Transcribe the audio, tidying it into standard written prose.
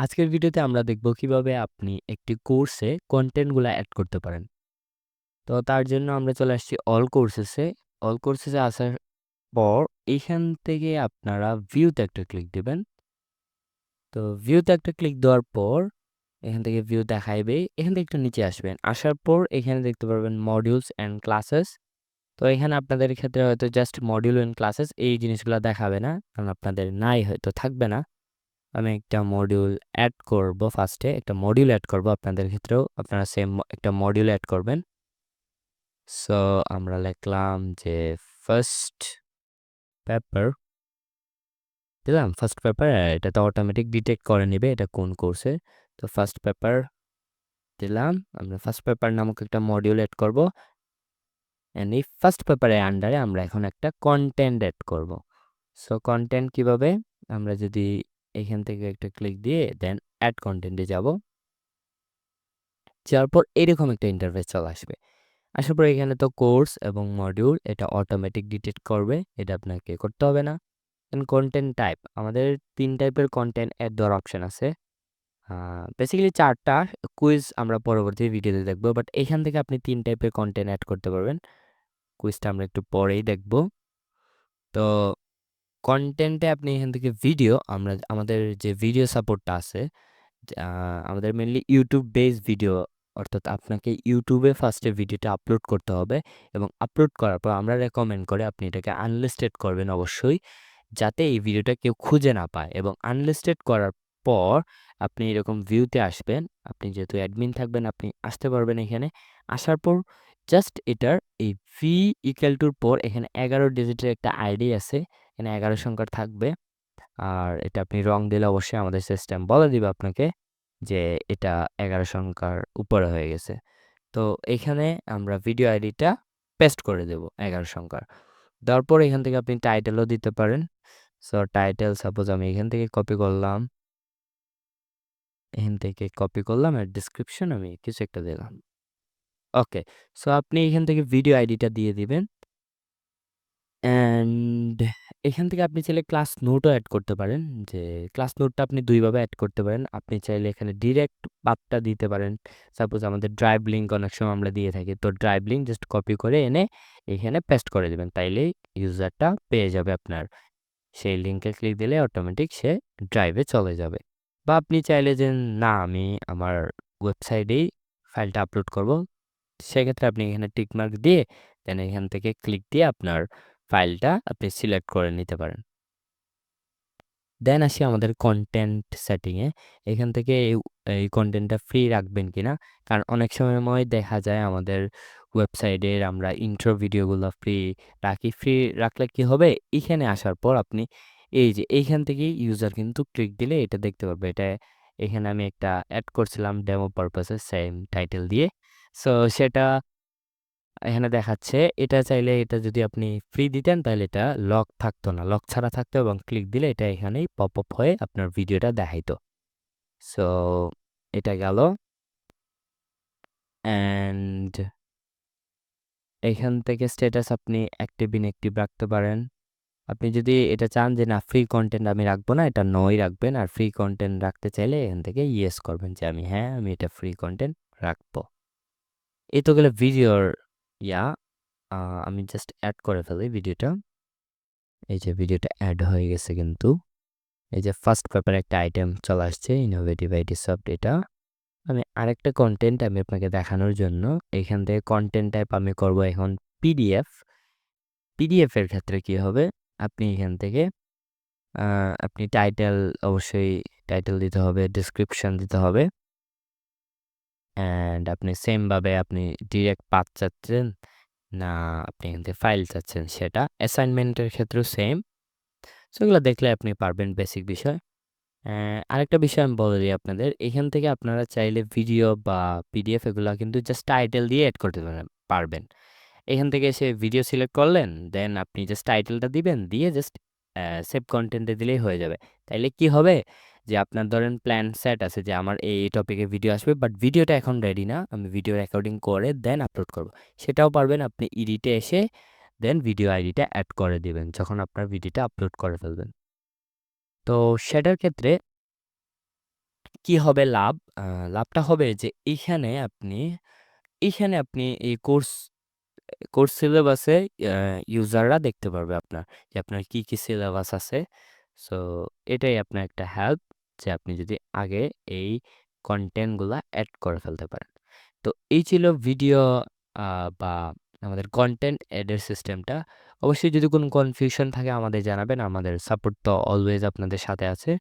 আজকের ভিডিওতে আমরা দেখব কিভাবে আপনি একটি কোর্সে কন্টেন্টগুলা এড করতে পারেন। তো তার জন্য আমরা চলে আসছি অল কোর্সেসে। অল কোর্সেসে আসার পর এইখান থেকে আপনারা ভিউতে একটা ক্লিক দিবেন। তো ভিউতে একটা ক্লিক দেওয়ার পর এখান থেকে ভিউ দেখাইবে। এখান থেকে একটু নিচে আসবেন। আসার পর এখানে দেখতে পারবেন মডিউলস অ্যান্ড ক্লাসেস। তো এখানে আপনাদের ক্ষেত্রে হয়তো জাস্ট মডিউল অ্যান্ড ক্লাসেস এই জিনিসগুলা দেখাবে না। কারণ আপনাদের নাই হয়তো থাকবে না। আমি একটা মডিউল অ্যাড করব ফার্স্টে একটা মডিউল অ্যাড করব আপনাদের ক্ষেত্রেও আপনারা সেম একটা মডিউল অ্যাড করবেন। সো আমরা লিখলাম যে ফার্স্ট পেপার দিলাম। ফার্স্ট পেপার এটা তো অটোমেটিক ডিটেক্ট করে নেবে এটা কোন কোর্সে। তো ফার্স্ট পেপার দিলাম। আমরা ফার্স্ট পেপার নামক একটা মডিউল অ্যাড করব। এন্ড এই ফার্স্ট পেপারের আন্ডারে আমরা এখন একটা কন্টেন্ট অ্যাড করব। সো কন্টেন্ট কিভাবে, আমরা যদি এখান থেকে একটা ক্লিক দিয়ে দেন অ্যাড কন্টেন্টে যাব। যাওয়ার পর এরকম একটা ইন্টারফেস চলে আসবে। আসার পর এখানে তো কোর্স এবং মডিউল এটা অটোমেটিক ডিটেক্ট করবে, এটা আপনাকে করতে হবে না। কন্টেন্ট টাইপ আমাদের ৩ টাইপের কন্টেন্ট অ্যাড দেওয়ার অপশন আছে। বেসিক্যালি ৪টা কুইজ আমরা পরবর্তী ভিডিওতে দেখব, বাট এখান থেকে আপনি ৩ টাইপের কন্টেন্ট অ্যাড করতে পারবেন। কুইজটা আমরা একটু পরেই দেখব। তো কন্টেন্টে আপনি এখান থেকে ভিডিও, আমাদের যে ভিডিও সাপোর্টটা আছে, আমাদের মেইনলি ইউটিউব বেস ভিডিও, অর্থাৎ আপনাকে ইউটিউবে ফার্স্টে ভিডিওটা আপলোড করতে হবে এবং আপলোড করার পর আমরা রেকমেন্ড করে আপনি এটাকে আনলিস্টেড করবেন অবশ্যই, যাতে এই ভিডিওটা কেউ খুঁজে না পায়। এবং আনলিস্টেড করার পর আপনি এরকম ভিউতে আসবেন। আপনি যেহেতু অ্যাডমিন থাকবেন আপনি আসতে পারবেন এখানে। আসার পর জাস্ট এটার এই ভি ইকুয়াল টুর পর এখানে 11 ডিজিটের একটা আইডি আছে, এখানে 11 সংখ্যার থাকবে। আর এটা আপনি রং দিলে অবশ্যই আমাদের সিস্টেম বলে দিবে আপনাকে যে এটা 11 সংখ্যার উপরে হয়ে গেছে। তো এখানে আমরা ভিডিও আইডিটা পেস্ট করে দেব 11 সংখ্যার। দেওয়ার পর এখান থেকে আপনি টাইটেলও দিতে পারেন। সো টাইটেল সাপোজ আমি এখান থেকে কপি করলাম, আর ডেসক্রিপশন আমি কিছু একটা দিলাম। ওকে, সো আপনি এখান থেকে ভিডিও আইডিটা দিয়ে দিবেন। অ্যান্ড এখান থেকে আপনি চাইলে ক্লাস নোটও অ্যাড করতে পারেন। যে ক্লাস নোটটা আপনি ২ ভাবে অ্যাড করতে পারেন। আপনি চাইলে এখানে ডিরেক্ট পাথটা দিতে পারেন। সাপোজ আমাদের ড্রাইভ লিংক অনেক সময় আমরা দিয়ে থাকি। তো ড্রাইভ লিংক জাস্ট কপি করে এনে এখানে পেস্ট করে দিবেন। তাইলেই ইউজারটা পেয়ে যাবে আপনার। সেই লিংকে ক্লিক দিলে অটোমেটিক সে ড্রাইভে চলে যাবে। বা আপনি চাইলে যে না আমি আমার ওয়েবসাইটেই ফাইলটা আপলোড করব, সেক্ষেত্রে আপনি এখানে টিক মার্ক দিয়ে দেন এখান থেকে ক্লিক দিয়ে আপনার ফাইলটা আপনি সিলেক্ট করে নিতে পারেন। দেন আসি আমাদের কন্টেন্ট সেটিংয়ে। এখান থেকে এই কন্টেন্টটা ফ্রি রাখবেন কিনা, কারণ অনেক সময় দেখা যায় আমাদের ওয়েবসাইটের আমরা ইন্ট্রো ভিডিওগুলো ফ্রি রাখি। ফ্রি রাখলে কি হবে, এখানে আসার পর আপনি এই যে এইখান থেকেই ইউজার কিন্তু ক্লিক দিলে এটা দেখতে পারবে। এটা এখানে আমি একটা অ্যাড করছিলাম ডেমো পারপাসে সেম টাইটেল দিয়ে। সো সেটা এখানে দেখাচ্ছে। এটা চাইলে এটা যদি আপনি ফ্রি দিতেন তাহলে এটা লক থাকতো না, লক ছাড়া থাকতো এবং ক্লিক দিলে এটা এখানেই পপ আপ হয়ে আপনার ভিডিওটা দেখাইতো। সো এটা গেল। অ্যান্ড এখান থেকে স্ট্যাটাস আপনি অ্যাক্টিভ ইনঅ্যাক্টিভ রাখতে পারেন। আপনি যদি এটা চান যে না ফ্রি কন্টেন্ট আমি রাখবো না, এটা নই রাখবেন। আর ফ্রি কন্টেন্ট রাখতে চাইলে এখান থেকে ইয়েস করবেন যে আমি এটা ফ্রি কন্টেন্ট রাখবো। এই তো গেলে ভিডিওর ইয়া। আমি জাস্ট অ্যাড করে ফেলি ভিডিওটা। এই যে ভিডিওটা অ্যাড হয়ে গেছে কিন্তু। এই যে ফার্স্ট পেপারে একটা আইটেম চলে আসছে ইনোভেটিভ আইটি সফট। এটা আমি আরেকটা কন্টেন্ট আমি আপনাকে দেখানোর জন্য এখান থেকে কন্টেন্ট টাইপ আমি করব এখন পিডিএফ। পিডিএফ এর ক্ষেত্রে কি হবে, আপনি এখান থেকে আপনি টাইটেল, অবশ্যই টাইটেল দিতে হবে, ডেসক্রিপশন দিতে হবে। অ্যান্ড আপনি সেমভাবে আপনি ডিরেক্ট পাথ চাচ্ছেন না আপনি এখান থেকে ফাইল চাচ্ছেন, সেটা অ্যাসাইনমেন্টের ক্ষেত্রেও সেম। সেগুলো দেখলে আপনি পারবেন বেসিক বিষয়। আরেকটা বিষয় আমি বলে দিই আপনাদের, এখান থেকে আপনারা চাইলে ভিডিও বা পিডিএফ এগুলা কিন্তু জাস্ট টাইটেল দিয়ে এড করতে পারবেন। এখান থেকে এসে ভিডিও সিলেক্ট করলেন, দেন আপনি জাস্ট টাইটেলটা দিবেন, দিয়ে জাস্ট সেভ কন্টেন্টে দিলেই হয়ে যাবে। তাইলে কি হবে যে আপনার ধরেন প্ল্যান সেট আছে যে আমার এই টপিকে ভিডিও আসবে, বাট ভিডিওটা এখন রেডি না, আমি ভিডিও রেকর্ডিং করে দেন আপলোড করব। সেটাও পারবেন। আপনি এডিটে এসে দেন ভিডিও আইডিটা অ্যাড করে দিবেন যখন আপনার ভিডিওটা আপলোড করে ফেলবেন। তো সেটার ক্ষেত্রে কি হবে লাভ? লাভটা হবে যে এইখানে আপনি এই কোর্স সিলেবাসে ইউজাররা দেখতে পারবে যে আপনার কি সিলেবাস আছে। সো এটাই আপনার একটা হেল্প যে আপনি যদি আগে এই কনটেন্টগুলা এড করে ফেলতে পারেন। তো এই ছিল ভিডিও বা আমাদের কনটেন্ট এডের সিস্টেমটা। অবশ্যই যদি কোনো কনফিউশন থাকে আমাদের জানাবেন। আমাদের সাপোর্ট তো অলওয়েজ আপনাদের সাথে আছে।